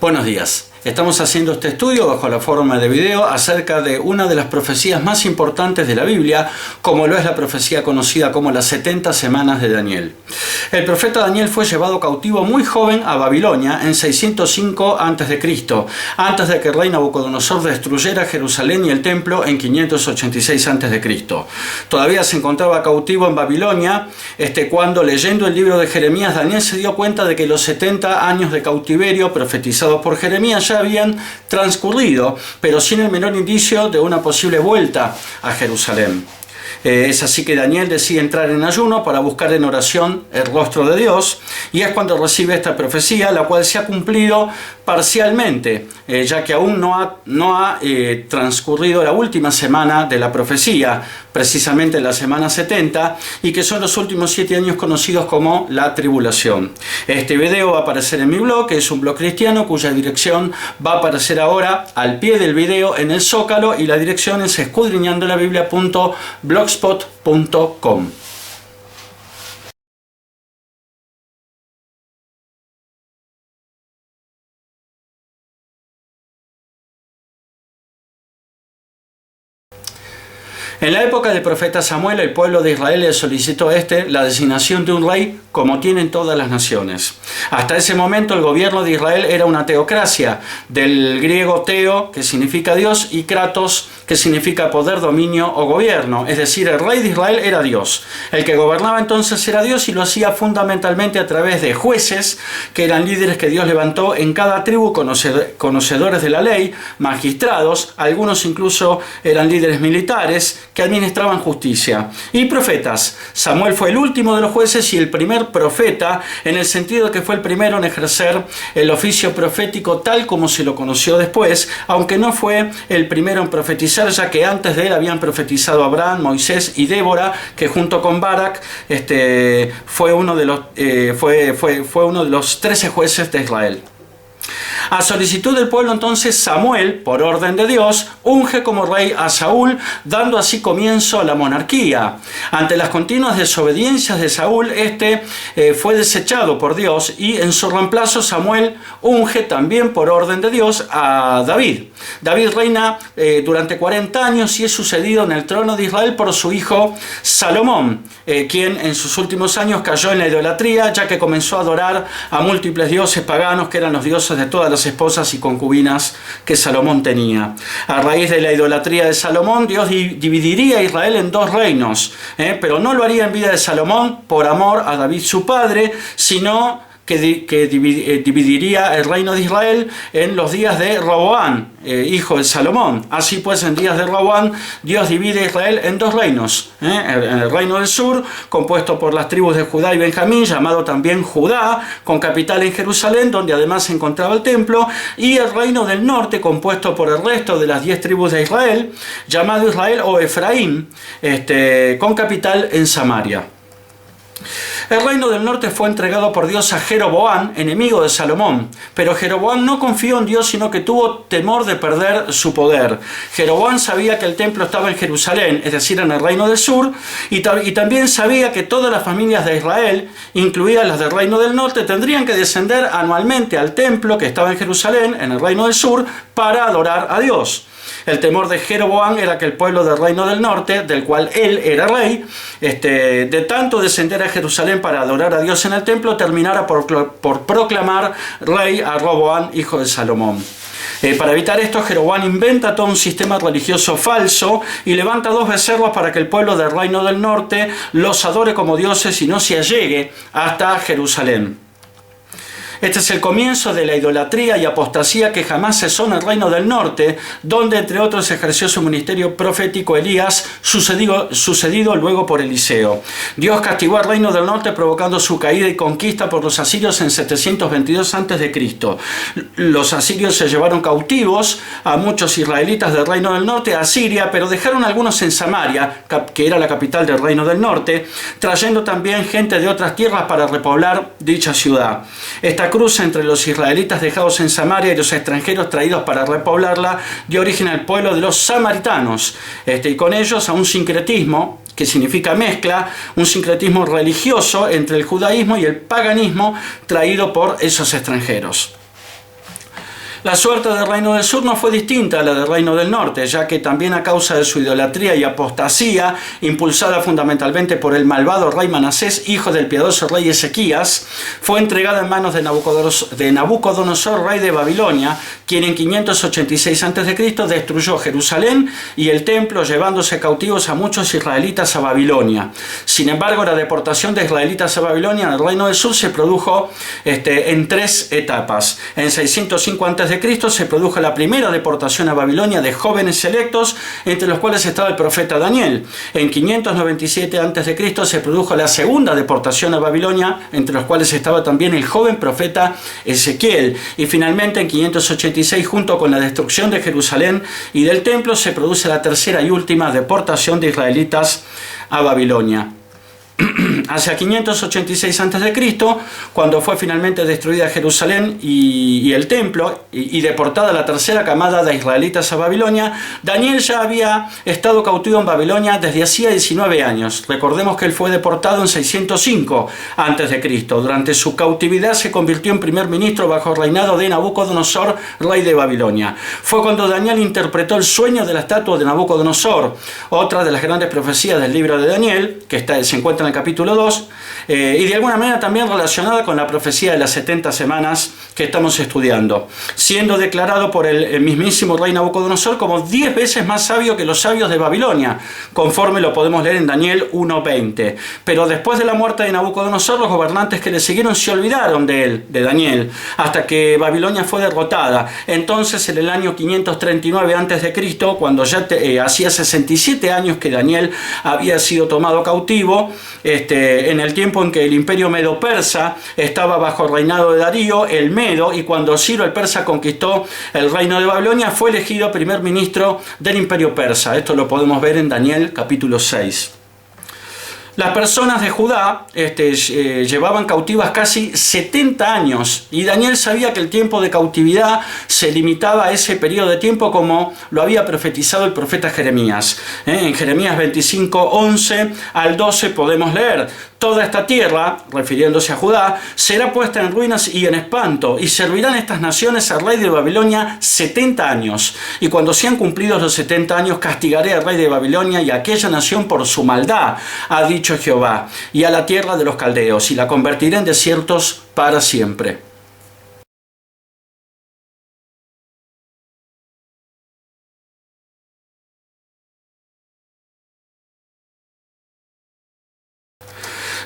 Buenos días. Estamos haciendo este estudio bajo la forma de video acerca de una de las profecías más importantes de la Biblia, como lo es la profecía conocida como las 70 semanas de Daniel. El profeta Daniel fue llevado cautivo muy joven a Babilonia en 605 a.C., antes de que el rey Nabucodonosor destruyera Jerusalén y el templo en 586 a.C. Todavía se encontraba cautivo en Babilonia cuando, leyendo el libro de Jeremías, Daniel se dio cuenta de que los 70 años de cautiverio profetizados por Jeremías ya habían transcurrido, pero sin el menor indicio de una posible vuelta a Jerusalén. Es así que Daniel decide entrar en ayuno para buscar en oración el rostro de Dios, y es cuando recibe esta profecía, la cual se ha cumplido parcialmente, ya que aún no ha transcurrido la última semana de la profecía, precisamente la semana 70, y que son los últimos 7 años conocidos como la tribulación. Este video va a aparecer en mi blog, que es un blog cristiano cuya dirección va a aparecer ahora al pie del video en el zócalo, y la dirección es escudriñandolabiblia.blogspot.com. En la época del profeta Samuel, el pueblo de Israel le solicitó la designación de un rey como tienen todas las naciones. Hasta ese momento el gobierno de Israel era una teocracia, del griego teo, que significa Dios, y kratos, que significa poder, dominio o gobierno. Es decir, el rey de Israel era Dios. El que gobernaba entonces era Dios, y lo hacía fundamentalmente a través de jueces, que eran líderes que Dios levantó en cada tribu, conocedores de la ley, magistrados, algunos incluso eran líderes militares, que administraban justicia, y profetas. Samuel fue el último de los jueces y el primer profeta, en el sentido de que fue el primero en ejercer el oficio profético tal como se lo conoció después, aunque no fue el primero en profetizar, ya que antes de él habían profetizado Abraham, Moisés y Débora, que junto con Barak fue uno de los 13 jueces de Israel. A solicitud del pueblo, entonces, Samuel, por orden de Dios, unge como rey a Saúl, dando así comienzo a la monarquía. Ante las continuas desobediencias de Saúl, fue desechado por Dios, y en su reemplazo Samuel unge también por orden de Dios a David. David reina durante 40 años y es sucedido en el trono de Israel por su hijo Salomón, quien en sus últimos años cayó en la idolatría, ya que comenzó a adorar a múltiples dioses paganos, que eran los dioses de todas las esposas y concubinas que Salomón tenía. A raíz de la idolatría de Salomón, Dios dividiría a Israel en 2 reinos, pero no lo haría en vida de Salomón por amor a David su padre, sino que dividiría el reino de Israel en los días de Roboam, hijo de Salomón. Así pues, en días de Roboam, Dios divide a Israel en 2 reinos. El reino del sur, compuesto por las tribus de Judá y Benjamín, llamado también Judá, con capital en Jerusalén, donde además se encontraba el templo, y el reino del norte, compuesto por el resto de las 10 tribus de Israel, llamado Israel o Efraín, con capital en Samaria. El reino del norte fue entregado por Dios a Jeroboam, enemigo de Salomón, pero Jeroboam no confió en Dios, sino que tuvo temor de perder su poder. Jeroboam sabía que el templo estaba en Jerusalén, es decir, en el reino del sur, y también sabía que todas las familias de Israel, incluidas las del reino del norte, tendrían que descender anualmente al templo que estaba en Jerusalén, en el reino del sur, para adorar a Dios. El temor de Jeroboam era que el pueblo del reino del norte, del cual él era rey, de tanto descender a Jerusalén para adorar a Dios en el templo, terminara por proclamar rey a Roboam, hijo de Salomón. Para evitar esto, Jeroboam inventa todo un sistema religioso falso y levanta 2 becerros para que el pueblo del reino del norte los adore como dioses y no se allegue hasta Jerusalén. Este es el comienzo de la idolatría y apostasía que jamás cesó en el reino del norte, donde entre otros ejerció su ministerio profético Elías, sucedido luego por Eliseo. Dios castigó al reino del norte provocando su caída y conquista por los asirios en 722 a.C. Los asirios se llevaron cautivos a muchos israelitas del reino del norte a Siria, pero dejaron algunos en Samaria, que era la capital del reino del norte, trayendo también gente de otras tierras para repoblar dicha ciudad. Esta cruce entre los israelitas dejados en Samaria y los extranjeros traídos para repoblarla dio origen al pueblo de los samaritanos, y con ellos a un sincretismo, que significa mezcla, un sincretismo religioso entre el judaísmo y el paganismo traído por esos extranjeros. La suerte del reino del sur no fue distinta a la del reino del norte, ya que también a causa de su idolatría y apostasía, impulsada fundamentalmente por el malvado rey Manasés, hijo del piadoso rey Ezequías, fue entregada en manos de Nabucodonosor, rey de Babilonia, quien en 586 a.C. destruyó Jerusalén y el templo, llevándose cautivos a muchos israelitas a Babilonia. Sin embargo, la deportación de israelitas a Babilonia en el reino del sur se produjo en tres etapas. En 605 a.C. se produjo la primera deportación a Babilonia de jóvenes selectos, entre los cuales estaba el profeta Daniel. En 597 a.C. se produjo la segunda deportación a Babilonia, entre los cuales estaba también el joven profeta Ezequiel. Y finalmente en 586, junto con la destrucción de Jerusalén y del templo, se produce la tercera y última deportación de israelitas a Babilonia. Hacia 586 a.C., cuando fue finalmente destruida Jerusalén y el templo y deportada la tercera camada de israelitas a Babilonia, Daniel ya había estado cautivo en Babilonia desde hacía 19 años. Recordemos que él fue deportado en 605 a.C. Durante su cautividad se convirtió en primer ministro bajo el reinado de Nabucodonosor, rey de Babilonia. Fue cuando Daniel interpretó el sueño de la estatua de Nabucodonosor, otra de las grandes profecías del libro de Daniel, que se encuentra en el capítulo 2, y de alguna manera también relacionada con la profecía de las 70 semanas que estamos estudiando, siendo declarado por el mismísimo rey Nabucodonosor como 10 veces más sabio que los sabios de Babilonia, conforme lo podemos leer en Daniel 1:20. Pero después de la muerte de Nabucodonosor, los gobernantes que le siguieron se olvidaron de él, de Daniel, hasta que Babilonia fue derrotada. Entonces, en el año 539 a.C., cuando ya hacía 67 años que Daniel había sido tomado cautivo, en el tiempo en que el imperio medo-persa estaba bajo el reinado de Darío, el Medo, y cuando Ciro el persa conquistó el reino de Babilonia, fue elegido primer ministro del imperio persa. Esto lo podemos ver en Daniel capítulo 6. Las personas de Judá llevaban cautivas casi 70 años y Daniel sabía que el tiempo de cautividad se limitaba a ese periodo de tiempo, como lo había profetizado el profeta Jeremías. En Jeremías 25:11 al 12 podemos leer: toda esta tierra, refiriéndose a Judá, será puesta en ruinas y en espanto, y servirán estas naciones al rey de Babilonia 70 años. Y cuando sean cumplidos los 70 años, castigaré al rey de Babilonia y a aquella nación por su maldad, ha dicho Jehová, y a la tierra de los caldeos, y la convertiré en desiertos para siempre.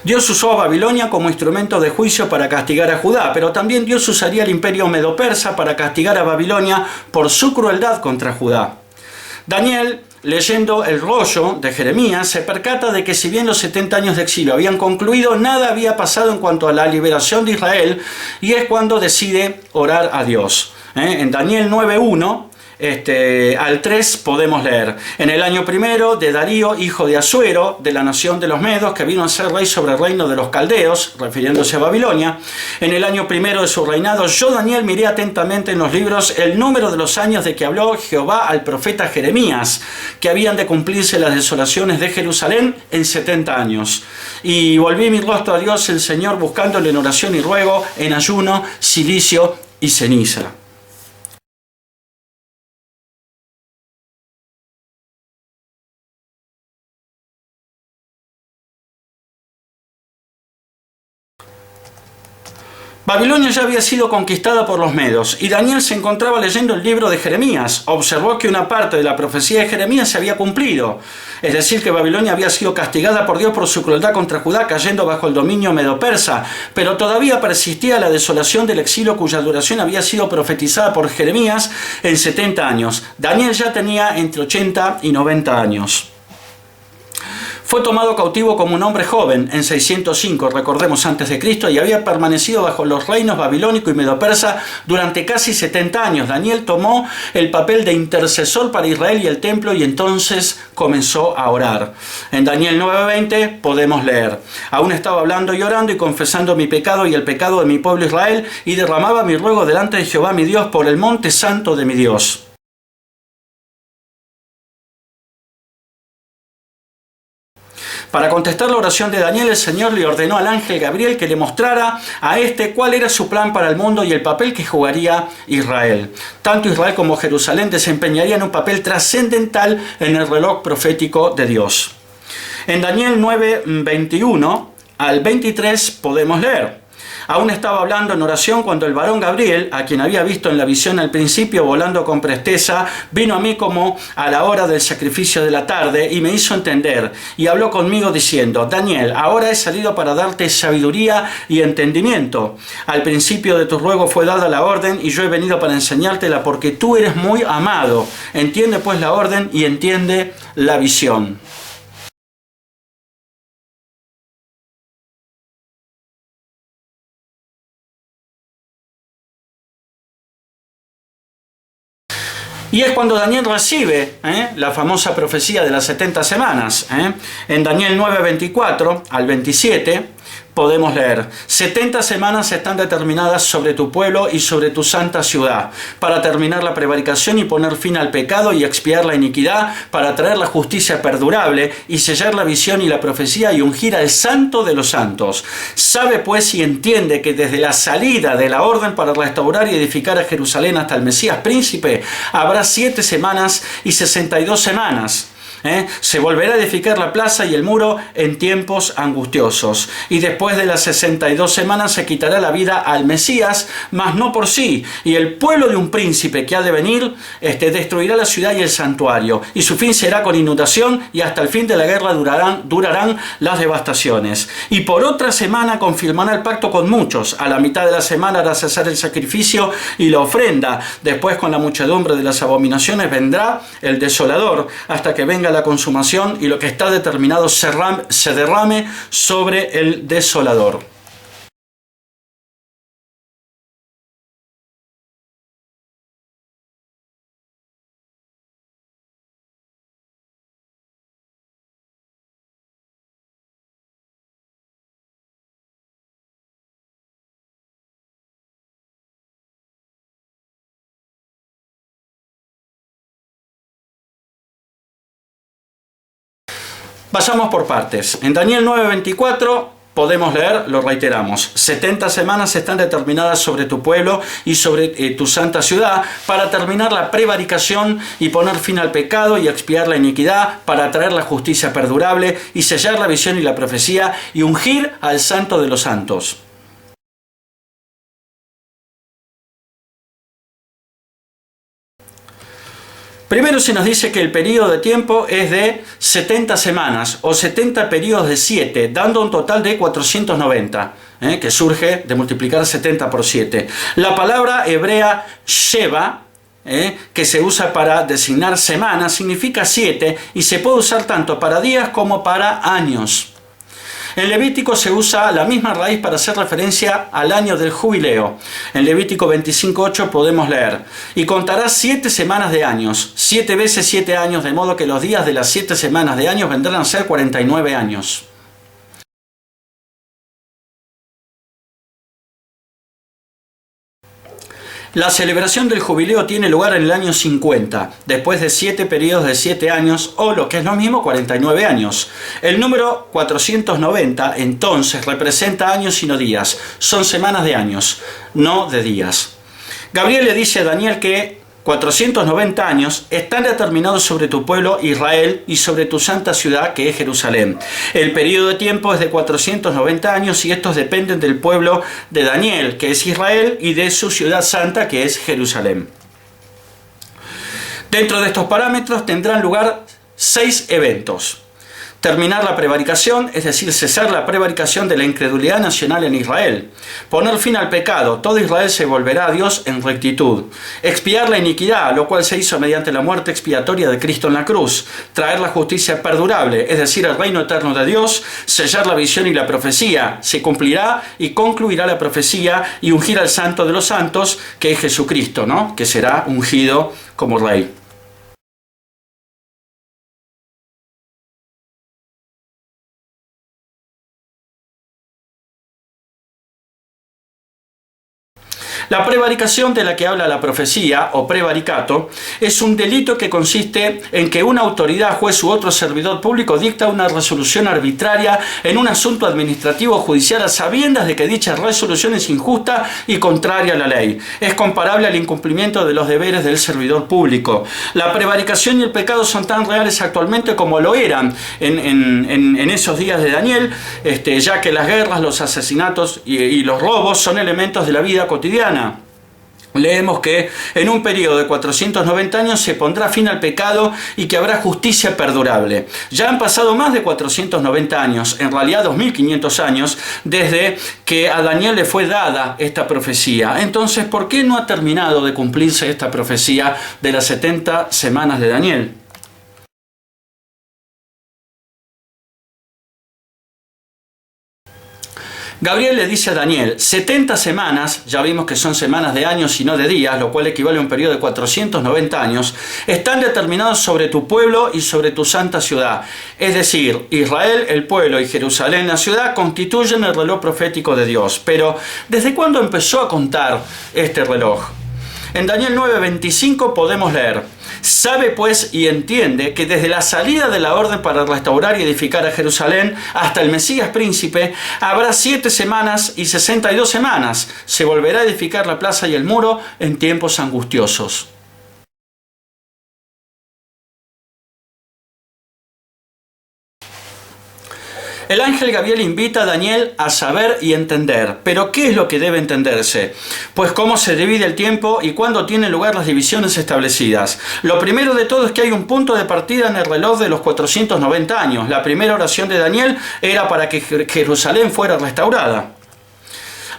Dios usó a Babilonia como instrumento de juicio para castigar a Judá, pero también Dios usaría el imperio medo-persa para castigar a Babilonia por su crueldad contra Judá. Daniel, leyendo el rollo de Jeremías, se percata de que si bien los 70 años de exilio habían concluido, nada había pasado en cuanto a la liberación de Israel, y es cuando decide orar a Dios. En Daniel 9:1 al 3 podemos leer: en el año primero de Darío, hijo de Asuero, de la nación de los Medos, que vino a ser rey sobre el reino de los caldeos, refiriéndose a Babilonia, en el año primero de su reinado, yo, Daniel, miré atentamente en los libros el número de los años de que habló Jehová al profeta Jeremías, que habían de cumplirse las desolaciones de Jerusalén en 70 años. Y volví mi rostro a Dios el Señor, buscándole en oración y ruego, en ayuno, cilicio y ceniza. Babilonia ya había sido conquistada por los medos, y Daniel se encontraba leyendo el libro de Jeremías. Observó que una parte de la profecía de Jeremías se había cumplido, es decir, que Babilonia había sido castigada por Dios por su crueldad contra Judá, cayendo bajo el dominio medo-persa, pero todavía persistía la desolación del exilio, cuya duración había sido profetizada por Jeremías en 70 años. Daniel ya tenía entre 80 y 90 años. Fue tomado cautivo como un hombre joven en 605, recordemos, antes de Cristo, y había permanecido bajo los reinos babilónico y medo-persa durante casi 70 años. Daniel tomó el papel de intercesor para Israel y el templo, y entonces comenzó a orar. En Daniel 9:20 podemos leer: aún estaba hablando y orando y confesando mi pecado y el pecado de mi pueblo Israel, y derramaba mi ruego delante de Jehová mi Dios por el monte santo de mi Dios. Para contestar la oración de Daniel, el Señor le ordenó al ángel Gabriel que le mostrara a este cuál era su plan para el mundo y el papel que jugaría Israel. Tanto Israel como Jerusalén desempeñarían un papel trascendental en el reloj profético de Dios. En Daniel 9, 21 al 23 podemos leer: aún estaba hablando en oración cuando el varón Gabriel, a quien había visto en la visión al principio volando con presteza, vino a mí como a la hora del sacrificio de la tarde y me hizo entender y habló conmigo diciendo: Daniel, ahora he salido para darte sabiduría y entendimiento. Al principio de tu ruego fue dada la orden y yo he venido para enseñártela porque tú eres muy amado. Entiende pues la orden y entiende la visión. Y es cuando Daniel recibe la famosa profecía de las 70 semanas. En Daniel 9, 24 al 27 podemos leer: 70 semanas están determinadas sobre tu pueblo y sobre tu santa ciudad, para terminar la prevaricación y poner fin al pecado y expiar la iniquidad, para traer la justicia perdurable y sellar la visión y la profecía y ungir al santo de los santos. Sabe pues y entiende que desde la salida de la orden para restaurar y edificar a Jerusalén hasta el Mesías príncipe habrá 7 semanas y 62 semanas. Se volverá a edificar la plaza y el muro en tiempos angustiosos. Y después de las 62 semanas se quitará la vida al Mesías, mas no por sí. Y el pueblo de un príncipe que ha de venir destruirá la ciudad y el santuario. Y su fin será con inundación y hasta el fin de la guerra durarán las devastaciones. Y por otra semana confirmará el pacto con muchos. A la mitad de la semana hará cesar el sacrificio y la ofrenda. Después con la muchedumbre de las abominaciones vendrá el desolador hasta que venga la consumación y lo que está determinado se derrame sobre el desolador. Vayamos por partes. En Daniel 9:24 podemos leer, lo reiteramos: 70 semanas están determinadas sobre tu pueblo y sobre tu santa ciudad, para terminar la prevaricación y poner fin al pecado y expiar la iniquidad, para traer la justicia perdurable y sellar la visión y la profecía y ungir al santo de los santos. Primero se nos dice que el periodo de tiempo es de 70 semanas o 70 periodos de 7, dando un total de 490, que surge de multiplicar 70 por 7. La palabra hebrea Sheva, que se usa para designar semanas, significa 7 y se puede usar tanto para días como para años. En Levítico se usa la misma raíz para hacer referencia al año del jubileo. En Levítico 25:8 podemos leer: y contarás 7 semanas de años, 7 veces 7 años, de modo que los días de las 7 semanas de años vendrán a ser 49 años. La celebración del jubileo tiene lugar en el año 50, después de 7 periodos de 7 años, o lo que es lo mismo, 49 años. El número 490, entonces, representa años y no días. Son semanas de años, no de días. Gabriel le dice a Daniel que 490 años están determinados sobre tu pueblo Israel y sobre tu santa ciudad que es Jerusalén. El periodo de tiempo es de 490 años y estos dependen del pueblo de Daniel, que es Israel, y de su ciudad santa, que es Jerusalén. Dentro de estos parámetros tendrán lugar 6 eventos. Terminar la prevaricación, es decir, cesar la prevaricación de la incredulidad nacional en Israel. Poner fin al pecado, todo Israel se volverá a Dios en rectitud. Expiar la iniquidad, lo cual se hizo mediante la muerte expiatoria de Cristo en la cruz. Traer la justicia perdurable, es decir, el reino eterno de Dios. Sellar la visión y la profecía, se cumplirá y concluirá la profecía, y ungir al santo de los santos, que es Jesucristo, ¿no? Que será ungido como rey. La prevaricación de la que habla la profecía, o prevaricato, es un delito que consiste en que una autoridad, juez u otro servidor público dicta una resolución arbitraria en un asunto administrativo o judicial a sabiendas de que dicha resolución es injusta y contraria a la ley. Es comparable al incumplimiento de los deberes del servidor público. La prevaricación y el pecado son tan reales actualmente como lo eran en esos días de Daniel, ya que las guerras, los asesinatos y los robos son elementos de la vida cotidiana. Leemos que en un periodo de 490 años se pondrá fin al pecado y que habrá justicia perdurable. Ya han pasado más de 490 años, en realidad 2500 años, desde que a Daniel le fue dada esta profecía. Entonces, ¿por qué no ha terminado de cumplirse esta profecía de las 70 semanas de Daniel? Gabriel le dice a Daniel, 70 semanas, ya vimos que son semanas de años y no de días, lo cual equivale a un periodo de 490 años, están determinados sobre tu pueblo y sobre tu santa ciudad. Es decir, Israel, el pueblo, y Jerusalén, la ciudad, constituyen el reloj profético de Dios. Pero, ¿desde cuándo empezó a contar este reloj? En Daniel 9:25 podemos leer: sabe pues y entiende que desde la salida de la orden para restaurar y edificar a Jerusalén hasta el Mesías príncipe habrá 7 semanas y 62 semanas. Se volverá a edificar la plaza y el muro en tiempos angustiosos. El ángel Gabriel invita a Daniel a saber y entender. ¿Pero qué es lo que debe entenderse? Pues cómo se divide el tiempo y cuándo tienen lugar las divisiones establecidas. Lo primero de todo es que hay un punto de partida en el reloj de los 490 años. La primera oración de Daniel era para que Jerusalén fuera restaurada.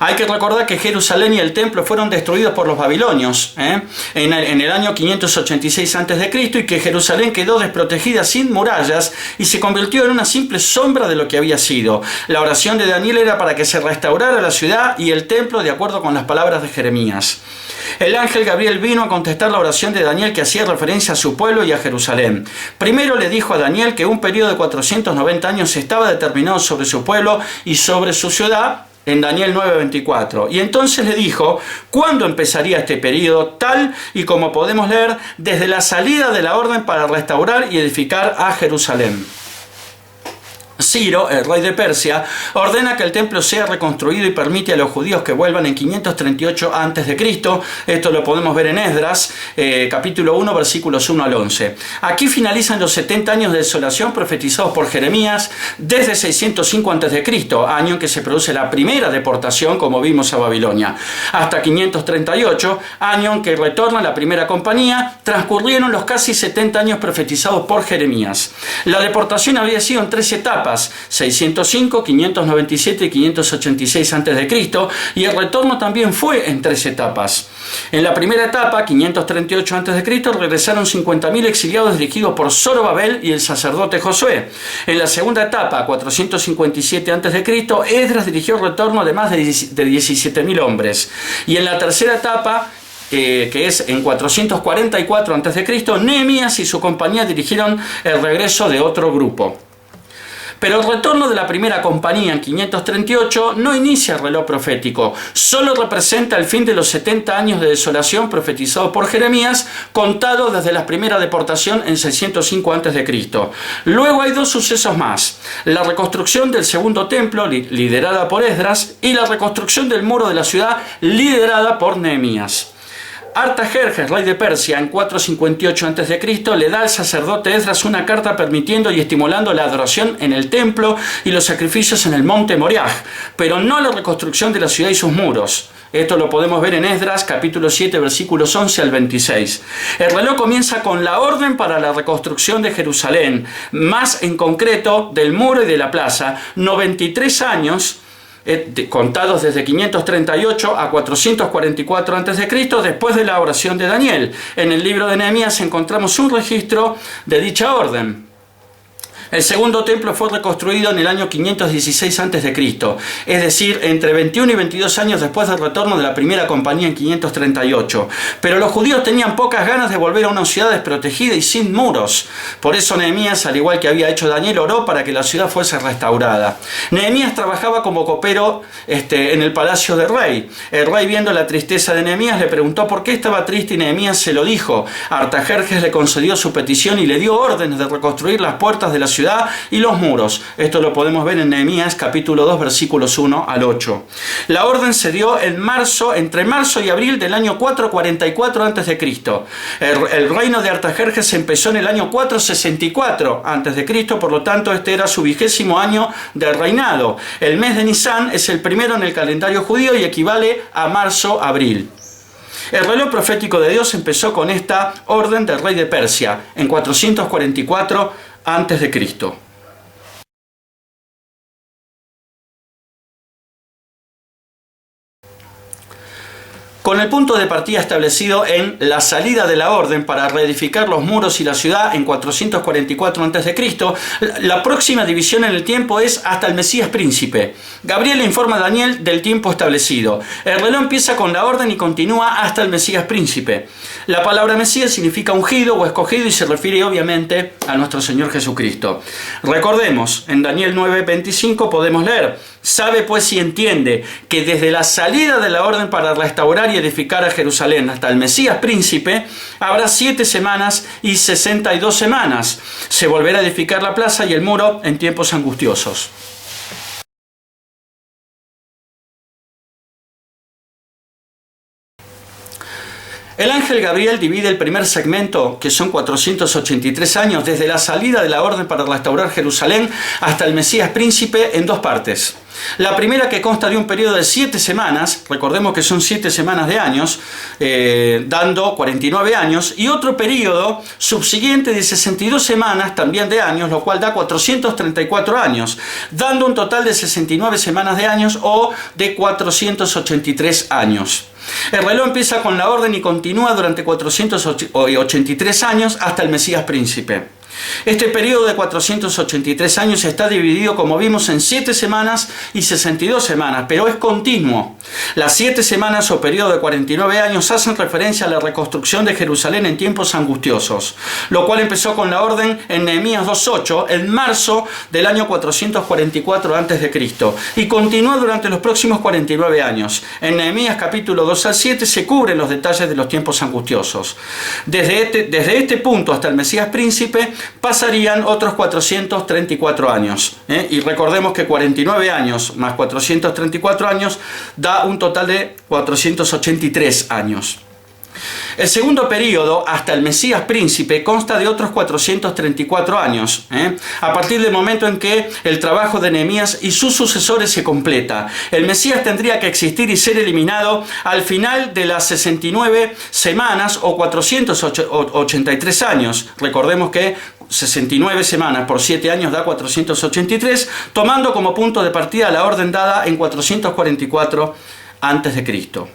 Hay que recordar que Jerusalén y el templo fueron destruidos por los babilonios en el año 586 a.C. y que Jerusalén quedó desprotegida sin murallas y se convirtió en una simple sombra de lo que había sido. La oración de Daniel era para que se restaurara la ciudad y el templo de acuerdo con las palabras de Jeremías. El ángel Gabriel vino a contestar la oración de Daniel que hacía referencia a su pueblo y a Jerusalén. Primero le dijo a Daniel que un periodo de 490 años estaba determinado sobre su pueblo y sobre su ciudad, en Daniel 9:24. Y entonces le dijo cuándo empezaría este periodo, tal y como podemos leer desde la salida de la orden para restaurar y edificar a Jerusalén. Ciro, el rey de Persia, ordena que el templo sea reconstruido y permite a los judíos que vuelvan en 538 a.C. Esto lo podemos ver en Esdras, capítulo 1, versículos 1 al 11. Aquí finalizan los 70 años de desolación profetizados por Jeremías desde 605 a.C., año en que se produce la primera deportación, como vimos, a Babilonia, hasta 538, año en que retorna la primera compañía. Transcurrieron los casi 70 años profetizados por Jeremías. La deportación había sido en 3 etapas: 605, 597 y 586 a.C., y el retorno también fue en 3 etapas. En la primera etapa, 538 a.C., regresaron 50.000 exiliados dirigidos por Zorobabel y el sacerdote Josué. En la segunda etapa, 457 a.C., Esdras dirigió el retorno de más de 17.000 hombres. Y en la tercera etapa, que es en 444 a.C., Nehemías y su compañía dirigieron el regreso de otro grupo. Pero el retorno de la primera compañía en 538 no inicia el reloj profético, solo representa el fin de los 70 años de desolación profetizados por Jeremías, contado desde la primera deportación en 605 a.C. Luego hay 2 sucesos más: la reconstrucción del segundo templo, liderada por Esdras, y la reconstrucción del muro de la ciudad, liderada por Nehemías. Artajerjes, rey de Persia, en 458 a.C., le da al sacerdote Esdras una carta permitiendo y estimulando la adoración en el templo y los sacrificios en el monte Moriah, pero no la reconstrucción de la ciudad y sus muros. Esto lo podemos ver en Esdras, capítulo 7, versículos 11 al 26. El reloj comienza con la orden para la reconstrucción de Jerusalén, más en concreto del muro y de la plaza, 93 años contados desde 538 a 444 a.C., después de la oración de Daniel. En el libro de Nehemías encontramos un registro de dicha orden. El segundo templo fue reconstruido en el año 516 a.C., es decir, entre 21 y 22 años después del retorno de la primera compañía en 538. Pero los judíos tenían pocas ganas de volver a una ciudad desprotegida y sin muros. Por eso Nehemías, al igual que había hecho Daniel, oró para que la ciudad fuese restaurada. Nehemías trabajaba como copero en el palacio del rey. El rey, viendo la tristeza de Nehemías, le preguntó por qué estaba triste y Nehemías se lo dijo. Artajerjes le concedió su petición y le dio órdenes de reconstruir las puertas de la ciudad y los muros. Esto lo podemos ver en Nehemías capítulo 2 versículos 1 al 8. La orden se dio entre marzo y abril del año 444 a.C. El reino de Artajerjes empezó en el año 464 a.C., por lo tanto este era su 20º año de reinado. El mes de Nisán es el primero en el calendario judío y equivale a marzo-abril. El reloj profético de Dios empezó con esta orden del rey de Persia en 444 a.C. Con el punto de partida establecido en la salida de la orden para reedificar los muros y la ciudad en 444 a.C., la próxima división en el tiempo es hasta el Mesías príncipe. Gabriel informa a Daniel del tiempo establecido. El reloj empieza con la orden y continúa hasta el Mesías príncipe. La palabra Mesías significa ungido o escogido y se refiere obviamente a nuestro Señor Jesucristo. Recordemos, en Daniel 9:25 podemos leer: sabe pues y entiende que desde la salida de la orden para restaurar y edificar a Jerusalén hasta el Mesías príncipe habrá 7 semanas y 62 semanas. Se volverá a edificar la plaza y el muro en tiempos angustiosos. El ángel Gabriel divide el primer segmento, que son 483 años, desde la salida de la orden para restaurar Jerusalén hasta el Mesías príncipe, en 2 partes. La primera, que consta de un periodo de 7 semanas, recordemos que son 7 semanas de años, dando 49 años, y otro periodo subsiguiente de 62 semanas, también de años, lo cual da 434 años, dando un total de 69 semanas de años o de 483 años. El reloj empieza con la orden y continúa durante 483 años hasta el Mesías príncipe. Este periodo de 483 años está dividido, como vimos, en 7 semanas y 62 semanas, pero es continuo. Las 7 semanas o periodo de 49 años hacen referencia a la reconstrucción de Jerusalén en tiempos angustiosos, lo cual empezó con la orden en Nehemías 2:8 en marzo del año 444 a.C. y continúa durante los próximos 49 años. En Nehemías capítulo 2 al 7 se cubren los detalles de los tiempos angustiosos. Desde este punto hasta el Mesías príncipe pasarían otros 434 años. Y recordemos que 49 años más 434 años da un total de 483 años. El segundo periodo, hasta el Mesías príncipe, consta de otros 434 años, a partir del momento en que el trabajo de Nehemías y sus sucesores se completa. El Mesías tendría que existir y ser eliminado al final de las 69 semanas o 483 años. Recordemos que 69 semanas por 7 años da 483, tomando como punto de partida la orden dada en 444 a.C.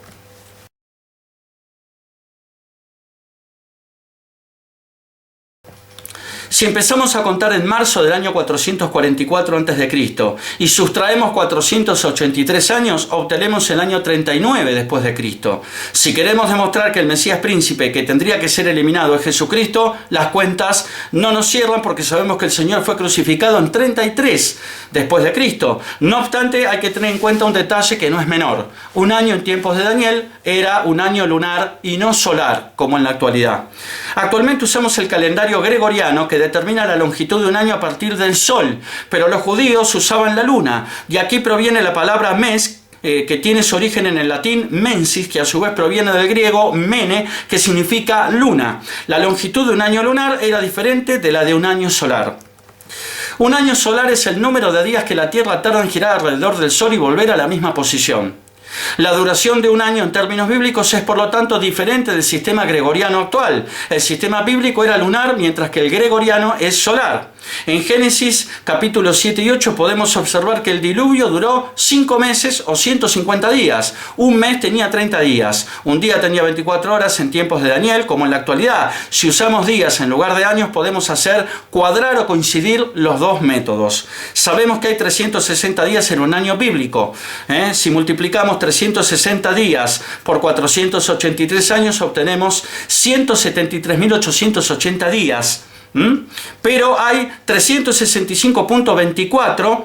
Si empezamos a contar en marzo del año 444 a.C. y sustraemos 483 años, obtenemos el año 39 después de Cristo. Si queremos demostrar que el Mesías príncipe que tendría que ser eliminado es Jesucristo, las cuentas no nos cierran porque sabemos que el Señor fue crucificado en 33 después de Cristo. No obstante, hay que tener en cuenta un detalle que no es menor. Un año en tiempos de Daniel era un año lunar y no solar, como en la actualidad. Actualmente usamos el calendario gregoriano, que determina la longitud de un año a partir del sol, pero los judíos usaban la luna, y aquí proviene la palabra mes, que tiene su origen en el latín mensis, que a su vez proviene del griego mene, que significa luna. La longitud de un año lunar era diferente de la de un año solar. Un año solar es el número de días que la Tierra tarda en girar alrededor del Sol y volver a la misma posición. La duración de un año en términos bíblicos es, por lo tanto, diferente del sistema gregoriano actual. El sistema bíblico era lunar, mientras que el gregoriano es solar. En Génesis capítulos 7 y 8 podemos observar que el diluvio duró 5 meses o 150 días. Un mes tenía 30 días. Un día tenía 24 horas en tiempos de Daniel, como en la actualidad. Si usamos días en lugar de años, podemos hacer cuadrar o coincidir los dos métodos. Sabemos que hay 360 días en un año bíblico. Si multiplicamos 360 días por 483 años, obtenemos 173.880 días. Pero hay 365.24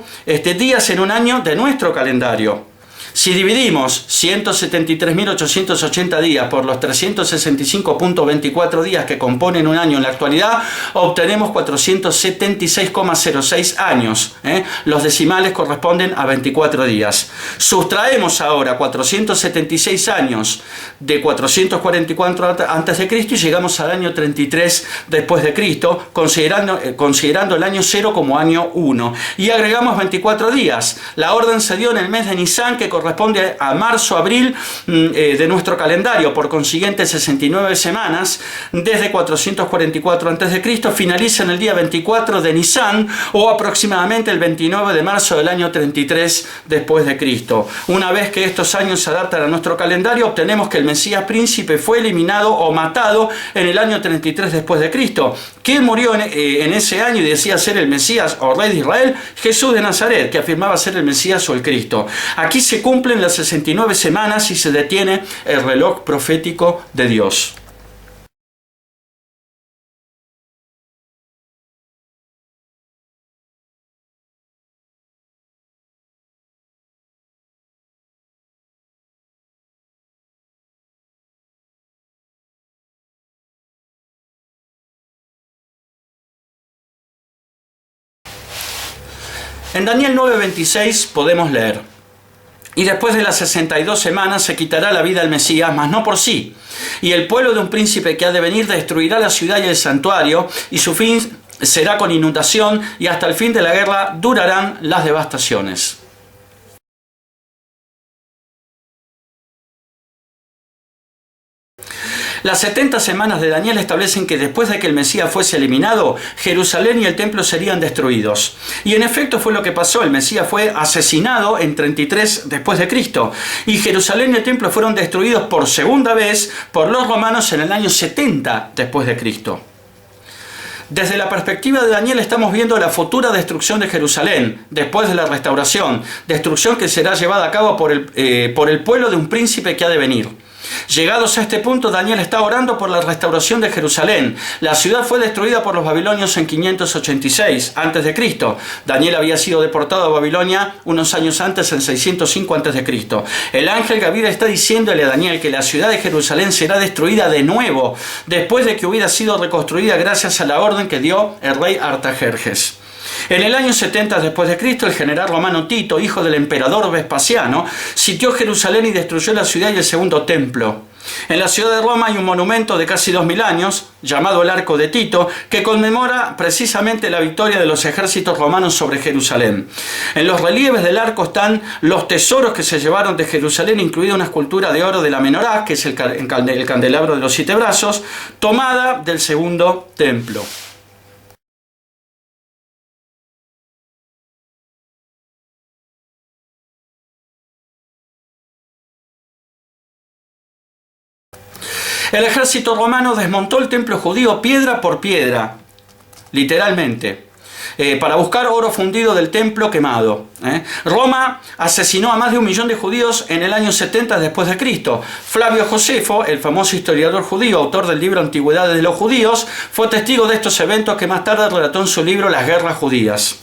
días en un año de nuestro calendario. Si dividimos 173.880 días por los 365.24 días que componen un año en la actualidad, obtenemos 476,06 años. Los decimales corresponden a 24 días. Sustraemos ahora 476 años de 444 a.C. y llegamos al año 33 después de Cristo, considerando el año 0 como año 1. Y agregamos 24 días. La orden se dio en el mes de Nisan, que corresponde a marzo-abril de nuestro calendario. Por consiguiente, 69 semanas desde 444 a.C. finalizan el día 24 de Nisan, o aproximadamente el 29 de marzo del año 33 después de Cristo. Una vez que estos años se adaptan a nuestro calendario, obtenemos que el Mesías príncipe fue eliminado o matado en el año 33 después de Cristo. ¿Quién murió en ese año y decía ser el Mesías o Rey de Israel? Jesús de Nazaret, que afirmaba ser el Mesías o el Cristo. Aquí se cumplen las 69 semanas y se detiene el reloj profético de Dios. En Daniel 9:26 podemos leer: y después de las 62 semanas se quitará la vida al Mesías, mas no por sí. Y el pueblo de un príncipe que ha de venir destruirá la ciudad y el santuario, y su fin será con inundación, y hasta el fin de la guerra durarán las devastaciones. Las 70 semanas de Daniel establecen que después de que el Mesías fuese eliminado, Jerusalén y el templo serían destruidos. Y en efecto fue lo que pasó. El Mesías fue asesinado en 33 después de Cristo. Y Jerusalén y el templo fueron destruidos por segunda vez por los romanos en el año 70 después de Cristo. Desde la perspectiva de Daniel estamos viendo la futura destrucción de Jerusalén después de la restauración, destrucción que será llevada a cabo por el pueblo de un príncipe que ha de venir. Llegados a este punto, Daniel está orando por la restauración de Jerusalén. La ciudad fue destruida por los babilonios en 586 a.C. Daniel había sido deportado a Babilonia unos años antes, en 605 a.C. El ángel Gabriel está diciéndole a Daniel que la ciudad de Jerusalén será destruida de nuevo, después de que hubiera sido reconstruida gracias a la orden que dio el rey Artajerjes. En el año 70 después de Cristo, el general romano Tito, hijo del emperador Vespasiano, sitió Jerusalén y destruyó la ciudad y el segundo templo. En la ciudad de Roma hay un monumento de casi 2000 años, llamado el Arco de Tito, que conmemora precisamente la victoria de los ejércitos romanos sobre Jerusalén. En los relieves del arco están los tesoros que se llevaron de Jerusalén, incluida una escultura de oro de la menorá, que es el candelabro de los 7 brazos, tomada del segundo templo. El ejército romano desmontó el templo judío piedra por piedra, literalmente, para buscar oro fundido del templo quemado. Roma asesinó a más de 1 millón de judíos en el año 70 después de Cristo. Flavio Josefo, el famoso historiador judío, autor del libro Antigüedades de los Judíos, fue testigo de estos eventos, que más tarde relató en su libro Las Guerras Judías.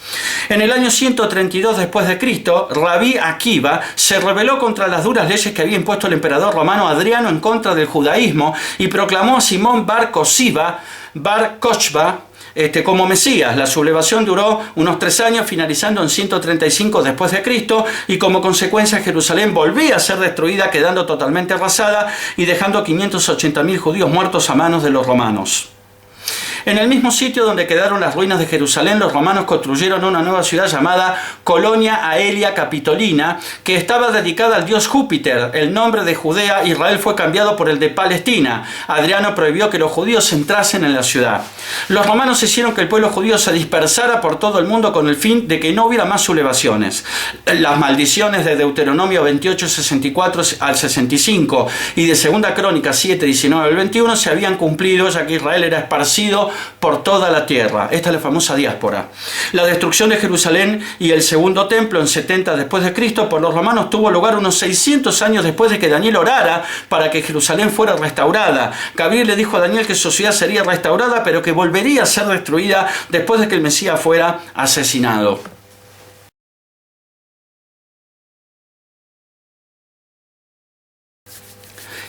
En el año 132 después de Cristo, Rabí Akiva se rebeló contra las duras leyes que había impuesto el emperador romano Adriano en contra del judaísmo y proclamó a Simón Bar Kochba como Mesías. La sublevación duró unos 3 años, finalizando en 135 después de Cristo, y como consecuencia Jerusalén volvía a ser destruida, quedando totalmente arrasada y dejando 580.000 judíos muertos a manos de los romanos. En el mismo sitio donde quedaron las ruinas de Jerusalén, los romanos construyeron una nueva ciudad llamada Colonia Aelia Capitolina, que estaba dedicada al dios Júpiter. El nombre de Judea, Israel, fue cambiado por el de Palestina. Adriano prohibió que los judíos entrasen en la ciudad. Los romanos hicieron que el pueblo judío se dispersara por todo el mundo con el fin de que no hubiera más sublevaciones. Las maldiciones de Deuteronomio 28, 64 al 65 y de Segunda Crónica 7, 19 al 21 se habían cumplido, ya que Israel era esparcido por toda la tierra. Esta es la famosa diáspora. La destrucción de Jerusalén y el segundo templo en 70 después de Cristo por los romanos tuvo lugar unos 600 años después de que Daniel orara para que Jerusalén fuera restaurada. Gabriel le dijo a Daniel que su ciudad sería restaurada, pero que volvería a ser destruida después de que el Mesías fuera asesinado.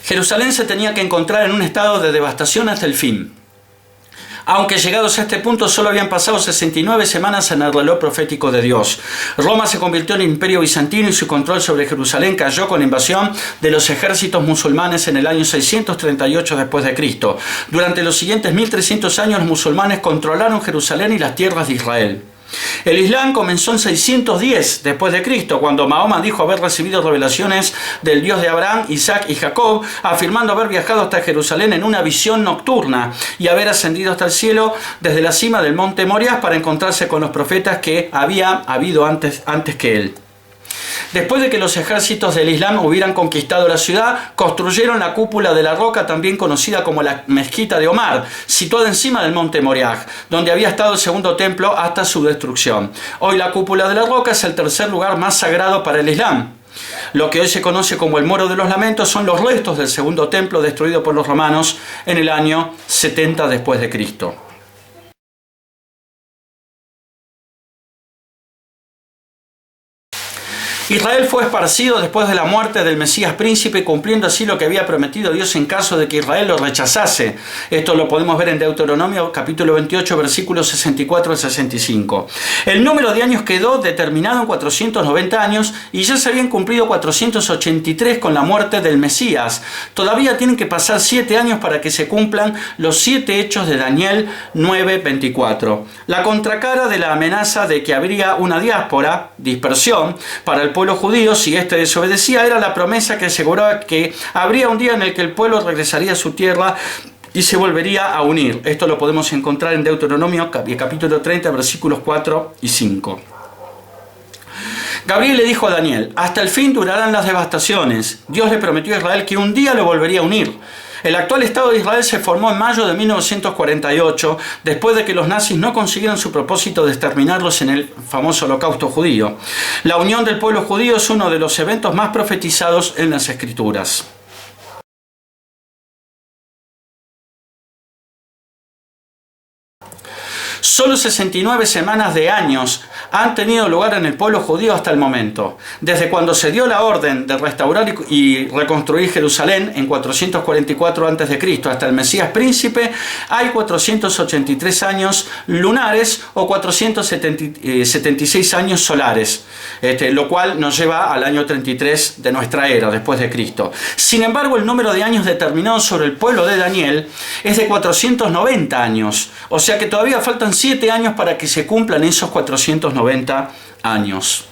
Jerusalén se tenía que encontrar en un estado de devastación hasta el fin. Aunque llegados a este punto solo habían pasado 69 semanas en el reloj profético de Dios. Roma se convirtió en imperio bizantino y su control sobre Jerusalén cayó con la invasión de los ejércitos musulmanes en el año 638 después de Cristo. Durante los siguientes 1300 años los musulmanes controlaron Jerusalén y las tierras de Israel. El Islam comenzó en 610 después de Cristo, cuando Mahoma dijo haber recibido revelaciones del Dios de Abraham, Isaac y Jacob, afirmando haber viajado hasta Jerusalén en una visión nocturna y haber ascendido hasta el cielo desde la cima del monte Moriah para encontrarse con los profetas que había habido antes que él. Después de que los ejércitos del Islam hubieran conquistado la ciudad, construyeron la cúpula de la roca, también conocida como la mezquita de Omar, situada encima del monte Moriah, donde había estado el segundo templo hasta su destrucción. Hoy la cúpula de la roca es el tercer lugar más sagrado para el Islam. Lo que hoy se conoce como el Muro de los Lamentos son los restos del segundo templo destruido por los romanos en el año 70 después de Cristo. Israel fue esparcido después de la muerte del Mesías príncipe, cumpliendo así lo que había prometido Dios en caso de que Israel lo rechazase. Esto lo podemos ver en Deuteronomio capítulo 28, versículos 64 al 65. El número de años quedó determinado en 490 años y ya se habían cumplido 483 con la muerte del Mesías. Todavía tienen que pasar 7 años para que se cumplan los 7 hechos de Daniel 9:24. La contracara de la amenaza de que habría una diáspora, dispersión, para el pueblo judío si éste desobedecía era la promesa que aseguraba que habría un día en el que el pueblo regresaría a su tierra y se volvería a unir. Esto lo podemos encontrar en Deuteronomio capítulo 30, versículos 4 y 5. Gabriel le dijo a Daniel: hasta el fin durarán las devastaciones. Dios le prometió a Israel que un día lo volvería a unir. El actual Estado de Israel se formó en mayo de 1948, después de que los nazis no consiguieron su propósito de exterminarlos en el famoso Holocausto judío. La unión del pueblo judío es uno de los eventos más profetizados en las Escrituras. Solo 69 semanas de años han tenido lugar en el pueblo judío hasta el momento. Desde cuando se dio la orden de restaurar y reconstruir Jerusalén en 444 a.C. hasta el Mesías príncipe, hay 483 años lunares o 476 años solares, lo cual nos lleva al año 33 de nuestra era, después de Cristo. Sin embargo, el número de años determinado sobre el pueblo de Daniel es de 490 años, o sea que todavía faltan 7 años para que se cumplan esos 490 años.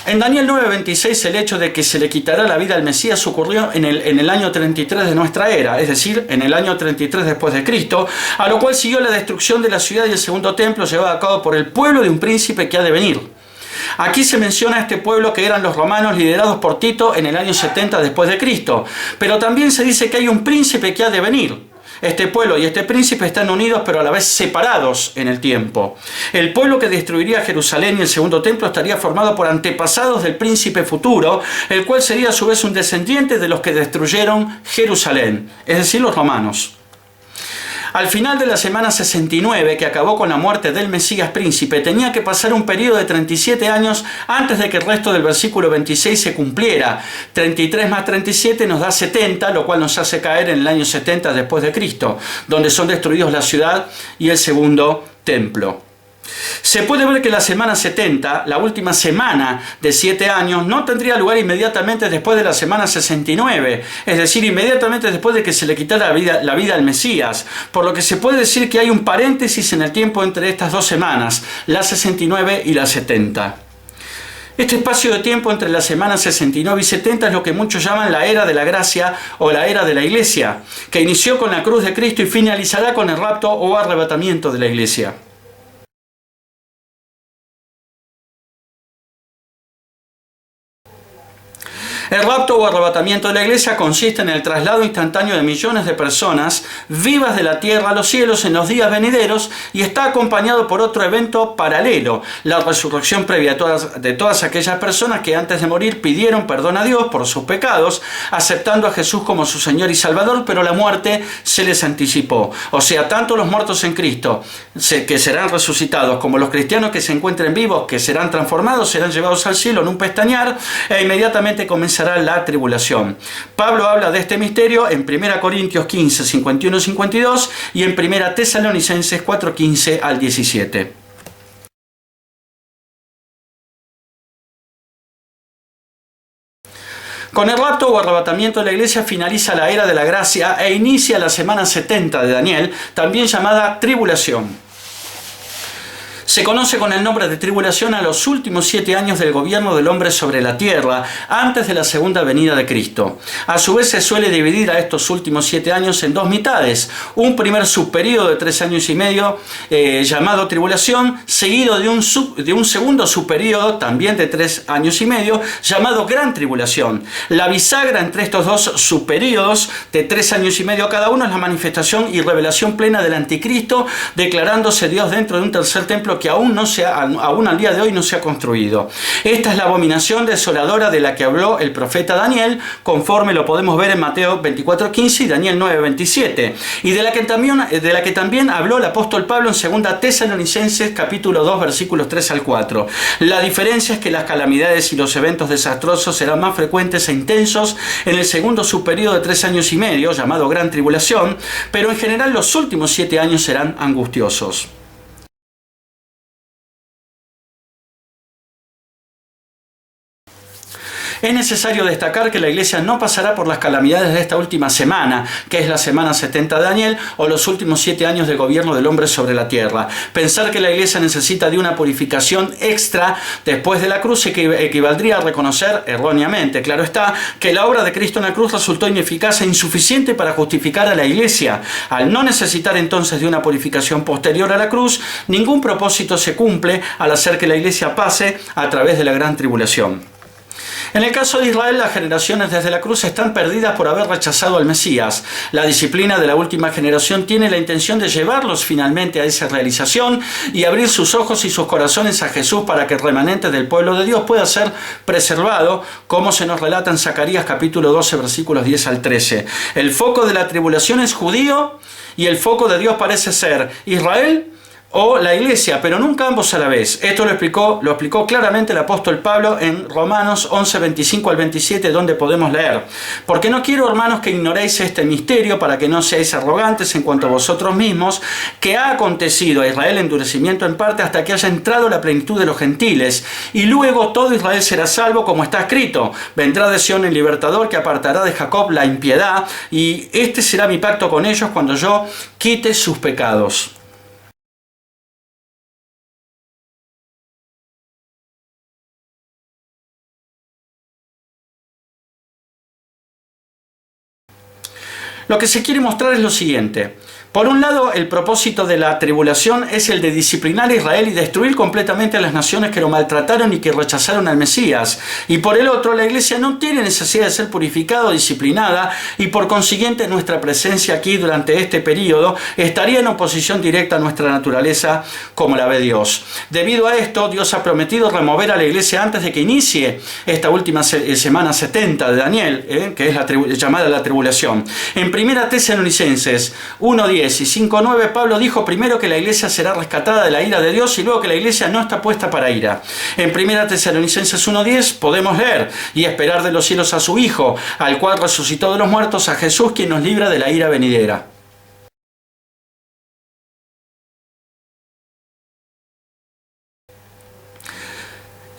En Daniel 9:26 el hecho de que se le quitará la vida al Mesías ocurrió en el año 33 de nuestra era, es decir, en el año 33 después de Cristo, a lo cual siguió la destrucción de la ciudad y el segundo templo llevado a cabo por el pueblo de un príncipe que ha de venir. Aquí se menciona a este pueblo que eran los romanos liderados por Tito en el año 70 después de Cristo, pero también se dice que hay un príncipe que ha de venir. Este pueblo y este príncipe están unidos pero a la vez separados en el tiempo. El pueblo que destruiría Jerusalén y el segundo templo estaría formado por antepasados del príncipe futuro, el cual sería a su vez un descendiente de los que destruyeron Jerusalén, es decir, los romanos. Al final de la semana 69, que acabó con la muerte del Mesías príncipe, tenía que pasar un periodo de 37 años antes de que el resto del versículo 26 se cumpliera. 33 más 37 nos da 70, lo cual nos hace caer en el año 70 después de Cristo, donde son destruidos la ciudad y el segundo templo. Se puede ver que la semana 70, la última semana de 7 años, no tendría lugar inmediatamente después de la semana 69, es decir, inmediatamente después de que se le quitara la vida al Mesías, por lo que se puede decir que hay un paréntesis en el tiempo entre estas dos semanas, la 69 y la 70. Este espacio de tiempo entre las semanas 69 y 70 es lo que muchos llaman la era de la gracia o la era de la iglesia, que inició con la cruz de Cristo y finalizará con el rapto o arrebatamiento de la iglesia. El rapto o arrebatamiento de la iglesia consiste en el traslado instantáneo de millones de personas vivas de la tierra a los cielos en los días venideros y está acompañado por otro evento paralelo, la resurrección previa de todas aquellas personas que antes de morir pidieron perdón a Dios por sus pecados, aceptando a Jesús como su Señor y Salvador, pero la muerte se les anticipó. O sea, tanto los muertos en Cristo, que serán resucitados, como los cristianos que se encuentren vivos, que serán transformados, serán llevados al cielo en un pestañear, e inmediatamente comenzará la tribulación. Pablo habla de este misterio en 1 Corintios 15, 51-52 y en 1 Tesalonicenses 4, 15 al 17. Con el rapto o arrebatamiento de la iglesia finaliza la era de la gracia e inicia la semana 70 de Daniel, también llamada tribulación. Se conoce con el nombre de tribulación a los últimos 7 años del gobierno del hombre sobre la tierra, antes de la segunda venida de Cristo. A su vez se suele dividir a estos últimos 7 años en dos mitades. Un primer subperíodo de 3 años y medio, llamado tribulación, seguido de un segundo subperíodo, también de 3 años y medio, llamado gran tribulación. La bisagra entre estos dos subperíodos, de 3 años y medio cada uno, es la manifestación y revelación plena del anticristo, declarándose Dios dentro de un tercer templo que aún al día de hoy no se ha construido. Esta es la abominación desoladora de la que habló el profeta Daniel, conforme lo podemos ver en Mateo 24:15 y Daniel 9:27, y de la que también habló el apóstol Pablo en 2 Tesalonicenses capítulo 2 versículos 3 al 4. La diferencia es que las calamidades y los eventos desastrosos serán más frecuentes e intensos en el segundo subperíodo de 3 años y medio, llamado gran tribulación, pero en general los últimos 7 años serán angustiosos. Es necesario destacar que la iglesia no pasará por las calamidades de esta última semana, que es la semana 70 de Daniel, o los últimos 7 años del gobierno del hombre sobre la tierra. Pensar que la iglesia necesita de una purificación extra después de la cruz equivaldría a reconocer, erróneamente, claro está, que la obra de Cristo en la cruz resultó ineficaz e insuficiente para justificar a la iglesia. Al no necesitar entonces de una purificación posterior a la cruz, ningún propósito se cumple al hacer que la iglesia pase a través de la gran tribulación. En el caso de Israel, las generaciones desde la cruz están perdidas por haber rechazado al Mesías. La disciplina de la última generación tiene la intención de llevarlos finalmente a esa realización y abrir sus ojos y sus corazones a Jesús para que el remanente del pueblo de Dios pueda ser preservado, como se nos relata en Zacarías capítulo 12, versículos 10 al 13. El foco de la tribulación es judío y el foco de Dios parece ser Israel o la iglesia, pero nunca ambos a la vez. Esto lo explicó claramente el apóstol Pablo en Romanos 11, 25 al 27, donde podemos leer: porque no quiero, hermanos, que ignoréis este misterio, para que no seáis arrogantes en cuanto a vosotros mismos, que ha acontecido a Israel endurecimiento en parte hasta que haya entrado la plenitud de los gentiles, y luego todo Israel será salvo, como está escrito: vendrá de Sión el libertador, que apartará de Jacob la impiedad, y este será mi pacto con ellos cuando yo quite sus pecados. Lo que se quiere mostrar es lo siguiente. Por un lado, el propósito de la tribulación es el de disciplinar a Israel y destruir completamente a las naciones que lo maltrataron y que rechazaron al Mesías. Y por el otro, la iglesia no tiene necesidad de ser purificada o disciplinada, y por consiguiente nuestra presencia aquí durante este periodo estaría en oposición directa a nuestra naturaleza como la ve Dios. Debido a esto, Dios ha prometido remover a la iglesia antes de que inicie esta última semana 70 de Daniel, que es llamada la tribulación. En 1 Tesalonicenses 1:10 y 5:9, Pablo dijo primero que la iglesia será rescatada de la ira de Dios y luego que la iglesia no está puesta para ira. En 1 Tesalonicenses 1:10 podemos leer: y esperar de los cielos a su Hijo, al cual resucitó de los muertos, a Jesús, quien nos libra de la ira venidera.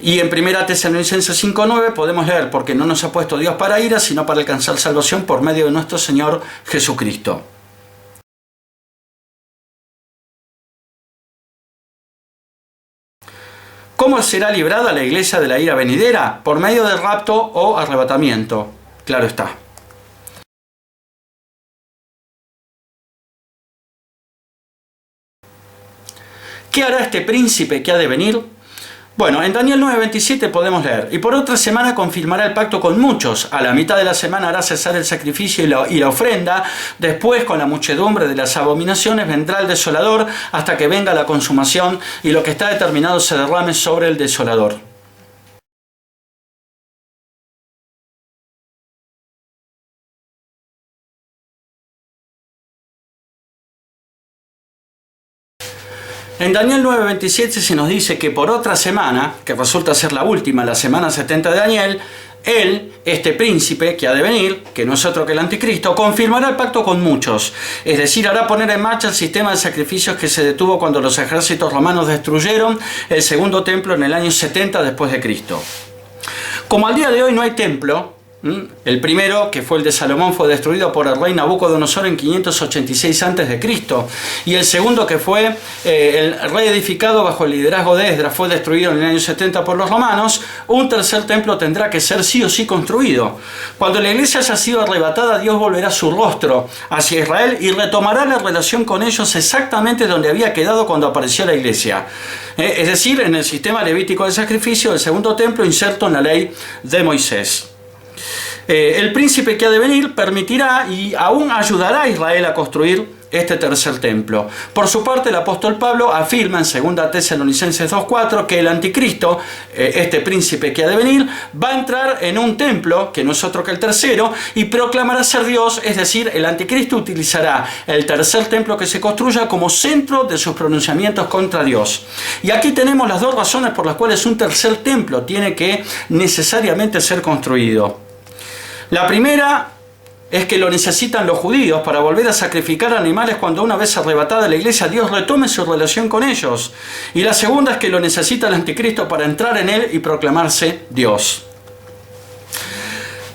Y en 1 Tesalonicenses 5:9 podemos leer, porque no nos ha puesto Dios para ira, sino para alcanzar salvación por medio de nuestro Señor Jesucristo. ¿Cómo será librada la iglesia de la ira venidera? Por medio del rapto o arrebatamiento. Claro está. ¿Qué hará este príncipe que ha de venir? Bueno, en Daniel 9:27 podemos leer: y por otra semana confirmará el pacto con muchos, a la mitad de la semana hará cesar el sacrificio y la ofrenda, después con la muchedumbre de las abominaciones vendrá el desolador hasta que venga la consumación y lo que está determinado se derrame sobre el desolador. En Daniel 9:27 se nos dice que por otra semana, que resulta ser la última, la semana 70 de Daniel, él, este príncipe que ha de venir, que no es otro que el anticristo, confirmará el pacto con muchos, es decir, hará poner en marcha el sistema de sacrificios que se detuvo cuando los ejércitos romanos destruyeron el segundo templo en el año 70 después de Cristo. Como al día de hoy no hay templo, el primero, que fue el de Salomón, fue destruido por el rey Nabucodonosor en 586 a.C. Y el segundo, que fue el reedificado bajo el liderazgo de Esdras, fue destruido en el año 70 por los romanos. Un tercer templo tendrá que ser sí o sí construido. Cuando la iglesia haya sido arrebatada, Dios volverá su rostro hacia Israel y retomará la relación con ellos exactamente donde había quedado cuando apareció la iglesia. Es decir, en el sistema levítico de sacrificio del segundo templo inserto en la ley de Moisés. El príncipe que ha de venir permitirá y aún ayudará a Israel a construir este tercer templo. Por su parte, el apóstol Pablo afirma en 2 Tesalonicenses 2:4 que el anticristo, este príncipe que ha de venir, va a entrar en un templo, que no es otro que el tercero, y proclamará ser Dios, es decir, el anticristo utilizará el tercer templo que se construya como centro de sus pronunciamientos contra Dios. Y aquí tenemos las dos razones por las cuales un tercer templo tiene que necesariamente ser construido. La primera es que lo necesitan los judíos para volver a sacrificar animales cuando una vez arrebatada la iglesia Dios retome su relación con ellos. Y la segunda es que lo necesita el anticristo para entrar en él y proclamarse Dios.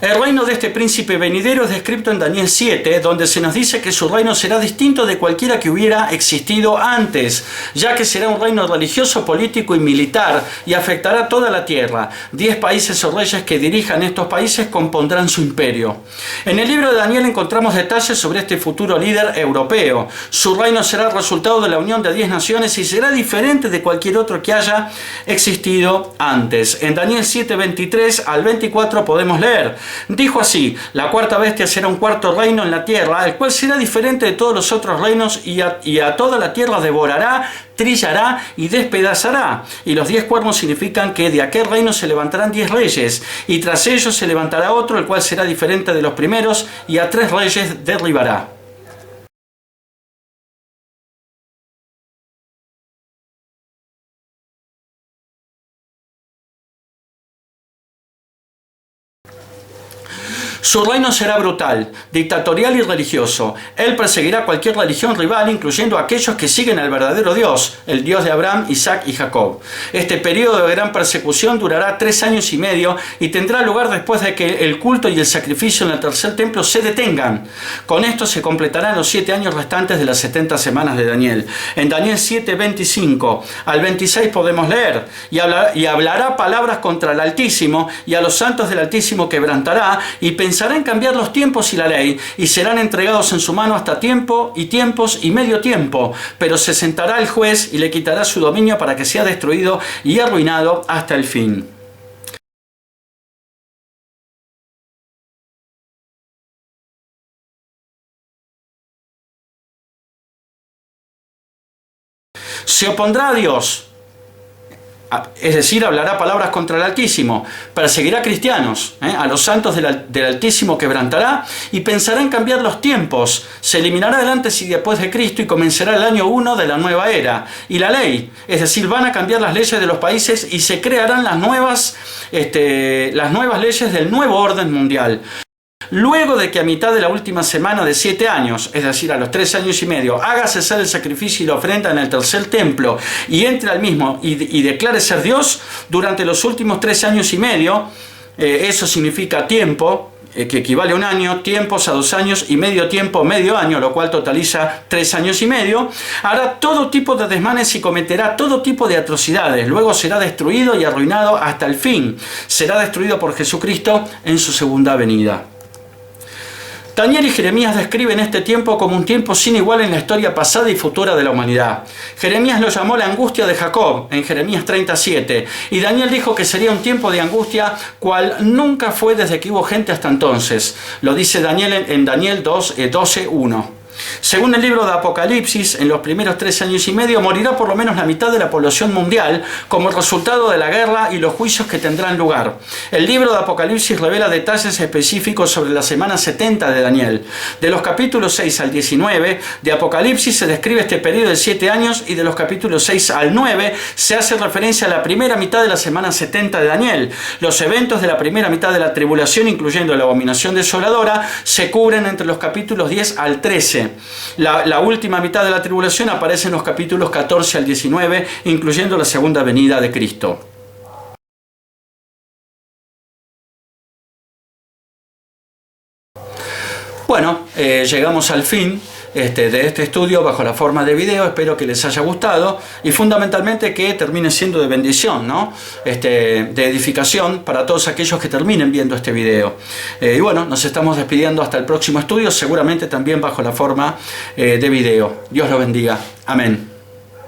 El reino de este príncipe venidero es descrito en Daniel 7, donde se nos dice que su reino será distinto de cualquiera que hubiera existido antes, ya que será un reino religioso, político y militar, y afectará toda la tierra. 10 países o reyes que dirijan estos países compondrán su imperio. En el libro de Daniel encontramos detalles sobre este futuro líder europeo. Su reino será el resultado de la unión de 10 naciones y será diferente de cualquier otro que haya existido antes. En Daniel 7, 23 al 24 podemos leer: dijo así: la cuarta bestia será un cuarto reino en la tierra, el cual será diferente de todos los otros reinos y a toda la tierra devorará, trillará y despedazará. Y los 10 cuernos significan que de aquel reino se levantarán 10 reyes, y tras ellos se levantará otro, el cual será diferente de los primeros, y a 3 reyes derribará. Su reino será brutal, dictatorial y religioso. Él perseguirá cualquier religión rival, incluyendo a aquellos que siguen al verdadero Dios, el Dios de Abraham, Isaac y Jacob. Este periodo de gran persecución durará 3 años y medio y tendrá lugar después de que el culto y el sacrificio en el tercer templo se detengan. Con esto se completarán los 7 años restantes de las 70 semanas de Daniel. En Daniel 7, 25 al 26 podemos leer: y hablará palabras contra el Altísimo, y a los santos del Altísimo quebrantará, y pensará en cambiar los tiempos y la ley, y serán entregados en su mano hasta tiempo y tiempos y medio tiempo, pero se sentará el juez y le quitará su dominio para que sea destruido y arruinado hasta el fin. Se opondrá a Dios, es decir, hablará palabras contra el Altísimo, perseguirá a cristianos, a los santos del Altísimo quebrantará, y pensará en cambiar los tiempos, se eliminará el antes y después de Cristo y comenzará el año 1 de la nueva era. Y la ley, es decir, van a cambiar las leyes de los países y se crearán las nuevas leyes del nuevo orden mundial. luego de que a mitad de la última semana de 7 años, es decir, a los 3 años y medio, haga cesar el sacrificio y la ofrenda en el tercer templo y entre al mismo y declare ser Dios durante los últimos 3 años y medio, eso significa tiempo, que equivale a un año, tiempos a 2 años y medio tiempo, medio año, lo cual totaliza 3 años y medio, hará todo tipo de desmanes y cometerá todo tipo de atrocidades. Luego será destruido y arruinado hasta el fin. Será destruido por Jesucristo en su segunda venida. Daniel y Jeremías describen este tiempo como un tiempo sin igual en la historia pasada y futura de la humanidad. Jeremías lo llamó la angustia de Jacob en Jeremías 37 y Daniel dijo que sería un tiempo de angustia cual nunca fue desde que hubo gente hasta entonces. Lo dice Daniel en Daniel 12:1. Según el libro de Apocalipsis, en los primeros 3 años y medio morirá por lo menos la mitad de la población mundial como resultado de la guerra y los juicios que tendrán lugar. El libro de Apocalipsis revela detalles específicos sobre la semana 70 de Daniel. De los capítulos 6 al 19 de Apocalipsis se describe este periodo de 7 años y de los capítulos 6 al 9 se hace referencia a la primera mitad de la semana 70 de Daniel. Los eventos de la primera mitad de la tribulación, incluyendo la abominación desoladora, se cubren entre los capítulos 10 al 13. La última mitad de la tribulación aparece en los capítulos 14 al 19, incluyendo la segunda venida de Cristo. Bueno, llegamos al fin de este estudio bajo la forma de video. Espero que les haya gustado y fundamentalmente que termine siendo de bendición, ¿no? De edificación para todos aquellos que terminen viendo este video. Y bueno, nos estamos despidiendo hasta el próximo estudio, seguramente también bajo la forma de video. Dios lo bendiga. Amén.